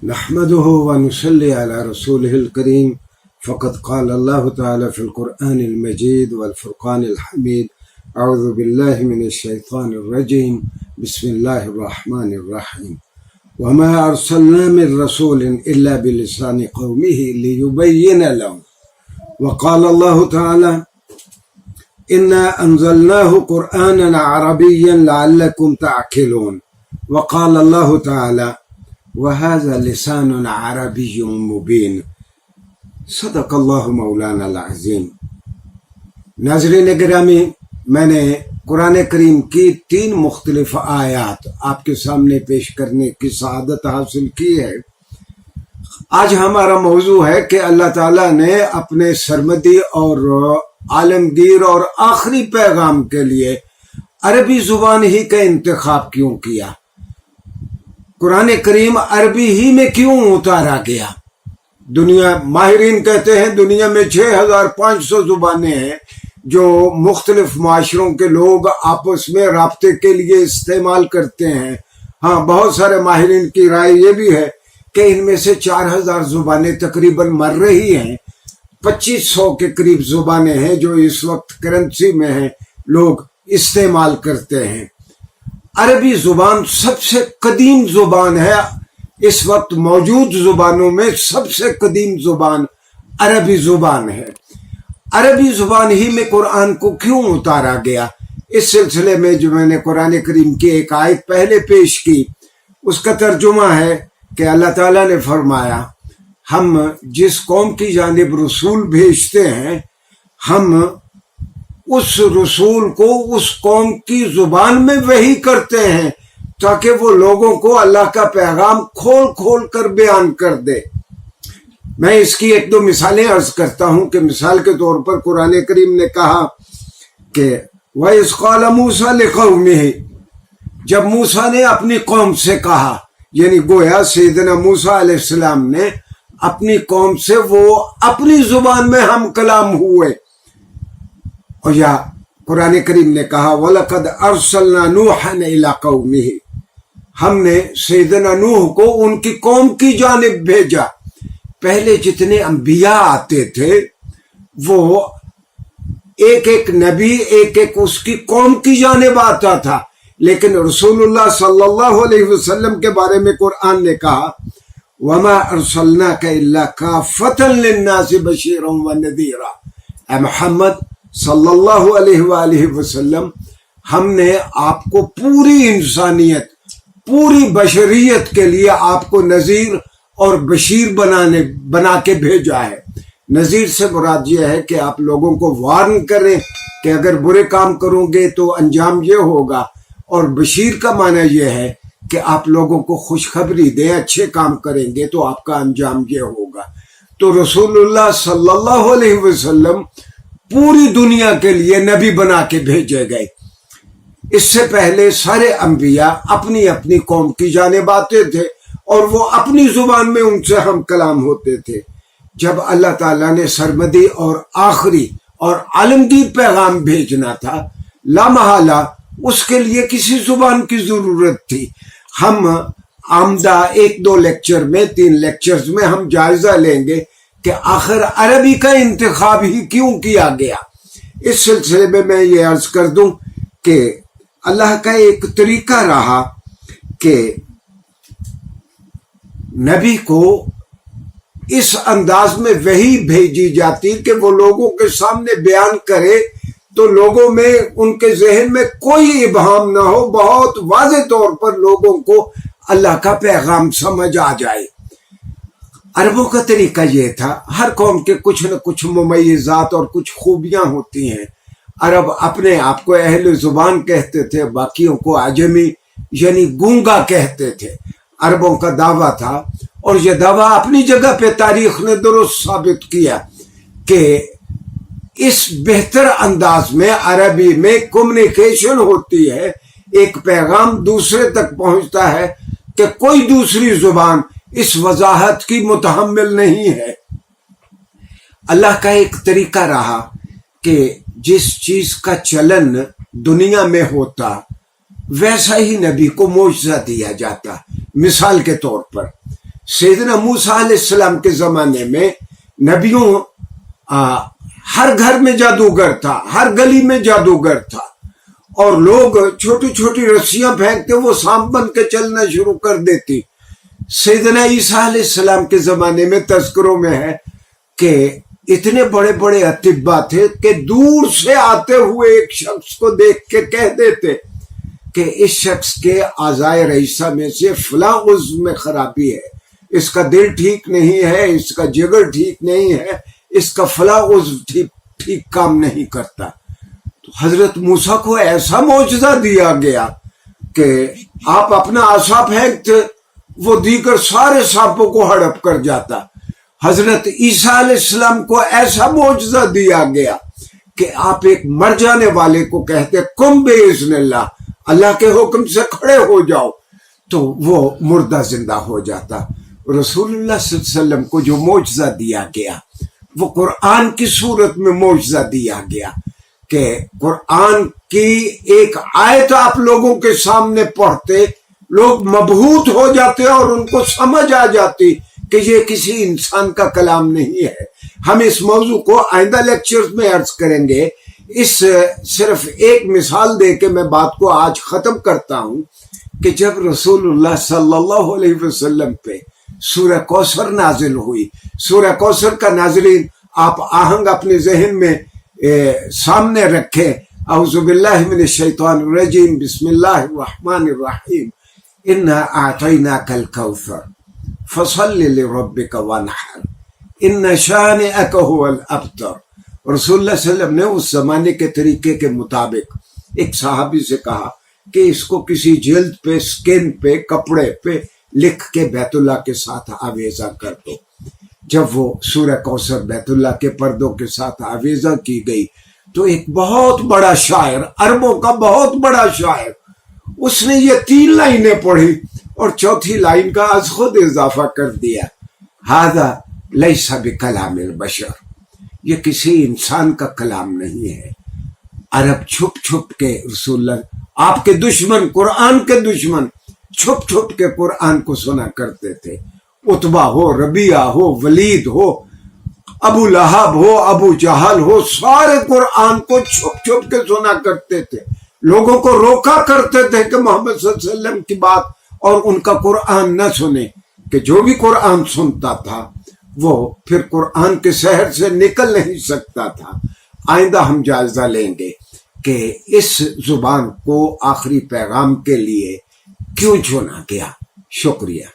نحمده ونصلي على رسوله الكريم فقد قال الله تعالى في القرآن المجيد والفرقان الحميد أعوذ بالله من الشيطان الرجيم بسم الله الرحمن الرحيم وما أرسلنا من رسول إلا بلسان قومه ليبين لهم وقال الله تعالى إنا أنزلناه قرآنا عربيا لعلكم تعقلون وقال الله تعالى وهذا لسان عربي مبين صدق اللہ مولانا العظیم۔ ناظرین گرامی، میں نے قرآن کریم کی 3 مختلف آیات آپ کے سامنے پیش کرنے کی سعادت حاصل کی ہے۔ آج ہمارا موضوع ہے کہ اللہ تعالیٰ نے اپنے سرمدی اور عالمگیر اور آخری پیغام کے لیے عربی زبان ہی کا انتخاب کیوں کیا؟ قرآن کریم عربی ہی میں کیوں اتارا گیا؟ دنیا ماہرین کہتے ہیں دنیا میں 6500 زبانیں ہیں جو مختلف معاشروں کے لوگ آپس میں رابطے کے لیے استعمال کرتے ہیں۔ ہاں، بہت سارے ماہرین کی رائے یہ بھی ہے کہ ان میں سے 4000 زبانیں تقریباً مر رہی ہیں، 2500 کے قریب زبانیں ہیں جو اس وقت کرنسی میں ہیں، لوگ استعمال کرتے ہیں۔ عربی زبان سب سے قدیم زبان ہے، اس وقت موجود زبانوں میں سب سے قدیم زبان عربی زبان ہے۔ عربی زبان ہی میں قرآن کو کیوں اتارا گیا؟ اس سلسلے میں جو میں نے قرآن کریم کی ایک آیت پہلے پیش کی، اس کا ترجمہ ہے کہ اللہ تعالیٰ نے فرمایا ہم جس قوم کی جانب رسول بھیجتے ہیں، ہم اس رسول کو اس قوم کی زبان میں وحی کرتے ہیں تاکہ وہ لوگوں کو اللہ کا پیغام کھول کھول کر بیان کر دے۔ میں اس کی 1-2 مثالیں عرض کرتا ہوں کہ مثال کے طور پر قرآن کریم نے کہا کہ وَإِذْ قَالَ مُوسَىٰ لِقَوْمِهِ، جب موسیٰ نے اپنی قوم سے کہا، یعنی گویا سیدنا موسیٰ علیہ السلام نے اپنی قوم سے وہ اپنی زبان میں ہم کلام ہوئے، اور یا قرآن کریم نے کہا وَلَقَدْ أَرْسَلْنَا نُوحًا إِلَىٰ قَوْمِهِ، ہم نے سیدنا نوح کو ان کی قوم کی جانب بھیجا۔ پہلے جتنے انبیاء آتے تھے وہ ایک ایک نبی ایک ایک اس کی قوم کی جانب آتا تھا، لیکن رسول اللہ صلی اللہ علیہ وسلم کے بارے میں قرآن نے کہا وَمَا أَرْسَلْنَاكَ إِلَّا كَافَّةً لِلنَّاسِ بَشِيرًا وَنَذِيرًا، اے محمد صلی اللہ علیہ وآلہ وسلم، ہم نے آپ کو پوری انسانیت، پوری بشریت کے لیے آپ کو نذیر اور بشیر بنا کے بھیجا ہے۔ نذیر سے مراد یہ ہے کہ آپ لوگوں کو وارن کریں کہ اگر برے کام کرو گے تو انجام یہ ہوگا، اور بشیر کا معنی یہ ہے کہ آپ لوگوں کو خوشخبری دیں، اچھے کام کریں گے تو آپ کا انجام یہ ہوگا۔ تو رسول اللہ صلی اللہ علیہ وسلم پوری دنیا کے لیے نبی بنا کے بھیجے گئے۔ اس سے پہلے سارے انبیاء اپنی اپنی قوم کی جانب آتے تھے اور وہ اپنی زبان میں ان سے ہم کلام ہوتے تھے۔ جب اللہ تعالیٰ نے سرمدی اور آخری اور عالمگیر پیغام بھیجنا تھا، لامحالہ اس کے لیے کسی زبان کی ضرورت تھی۔ ہم آمدہ 1-2 لیکچر میں 3 لیکچرز میں ہم جائزہ لیں گے کہ آخر عربی کا انتخاب ہی کیوں کیا گیا۔ اس سلسلے میں یہ عرض کر دوں کہ اللہ کا ایک طریقہ رہا کہ نبی کو اس انداز میں وحی بھیجی جاتی کہ وہ لوگوں کے سامنے بیان کرے تو لوگوں میں ان کے ذہن میں کوئی ابہام نہ ہو، بہت واضح طور پر لوگوں کو اللہ کا پیغام سمجھ آ جائے۔ عربوں کا طریقہ یہ تھا، ہر قوم کے کچھ نہ کچھ ممیزات اور کچھ خوبیاں ہوتی ہیں۔ عرب اپنے آپ کو اہل زبان کہتے تھے، باقیوں کو عجمی یعنی گونگا کہتے تھے۔ عربوں کا دعویٰ تھا، اور یہ دعویٰ اپنی جگہ پہ تاریخ نے درست ثابت کیا کہ اس بہتر انداز میں عربی میں کمیونیکیشن ہوتی ہے، ایک پیغام دوسرے تک پہنچتا ہے کہ کوئی دوسری زبان اس وضاحت کی متحمل نہیں ہے۔ اللہ کا ایک طریقہ رہا کہ جس چیز کا چلن دنیا میں ہوتا ویسا ہی نبی کو معجزہ دیا جاتا۔ مثال کے طور پر سیدنا موسیٰ علیہ السلام کے زمانے میں نبیوں ہر گھر میں جادوگر تھا، ہر گلی میں جادوگر تھا، اور لوگ چھوٹی چھوٹی رسیاں پھینکتے وہ سانپ بن کے چلنا شروع کر دیتی۔ سیدنا عیسیٰ علیہ السلام کے زمانے میں تذکروں میں ہے کہ اتنے بڑے بڑے اطباء تھے کہ دور سے آتے ہوئے ایک شخص کو دیکھ کے کہہ دیتے کہ اس شخص کے اعضائے رئیسہ میں سے فلاں عضو میں خرابی ہے، اس کا دل ٹھیک نہیں ہے، اس کا جگر ٹھیک نہیں ہے، اس کا فلاں عضو ٹھیک کام نہیں کرتا۔ تو حضرت موسیٰ کو ایسا معجزہ دیا گیا کہ آپ اپنا عصا پھینکتے وہ دیگر سارے سانپوں کو ہڑپ کر جاتا۔ حضرت عیسیٰ علیہ السلام کو ایسا معجزہ دیا گیا کہ آپ ایک مر جانے والے کو کہتے کم باذن اللہ، اللہ کے حکم سے کھڑے ہو جاؤ، تو وہ مردہ زندہ ہو جاتا۔ رسول اللہ صلی اللہ علیہ وسلم کو جو معجزہ دیا گیا وہ قرآن کی صورت میں معجزہ دیا گیا کہ قرآن کی ایک آیت آپ لوگوں کے سامنے پڑھتے، لوگ مبہوت ہو جاتے اور ان کو سمجھ آ جاتی کہ یہ کسی انسان کا کلام نہیں ہے۔ ہم اس موضوع کو آئندہ لیکچرز میں عرض کریں گے۔ اس صرف ایک مثال دے کے میں بات کو آج ختم کرتا ہوں کہ جب رسول اللہ صلی اللہ علیہ وسلم پہ سورہ کوثر نازل ہوئی، سورہ کوثر کا ناظرین آپ آہنگ اپنے ذہن میں سامنے رکھیں۔ اعوذ باللہ من الشیطان الرجیم، بسم اللہ الرحمن الرحیم، انا اعطیناک الکوثر فصل لربک وانحر ان شانئک هو الابتر۔ رسول اللہ صلی اللہ علیہ وسلم نے اس زمانے کے طریقے کے مطابق ایک صحابی سے کہا کہ اس کو کسی جلد پہ، سکن پہ، کپڑے پہ لکھ کے بیت اللہ کے ساتھ آویزہ کر دو۔ جب وہ سورہ کوثر بیت اللہ کے پردوں کے ساتھ آویزہ کی گئی تو ایک بہت بڑا شاعر، عربوں کا بہت بڑا شاعر، اس نے یہ 3 لائنیں پڑھی اور چوتھی لائن کا از خود اضافہ کر دیا، ھذا لیس بکلام البشر، یہ کسی انسان کا کلام نہیں ہے۔ عرب چھپ چھپ کے رسول اللہ، آپ کے دشمن، قرآن کے دشمن چھپ چھپ کے قرآن کو سنا کرتے تھے۔ عتبہ ہو، ربیعہ ہو، ولید ہو، ابو لہب ہو، ابو جہل ہو، سارے قرآن کو چھپ چھپ کے سنا کرتے تھے، لوگوں کو روکا کرتے تھے کہ محمد صلی اللہ علیہ وسلم کی بات اور ان کا قرآن نہ سنیں، کہ جو بھی قرآن سنتا تھا وہ پھر قرآن کے شہر سے نکل نہیں سکتا تھا۔ آئندہ ہم جائزہ لیں گے کہ اس زبان کو آخری پیغام کے لیے کیوں چنا گیا۔ شکریہ۔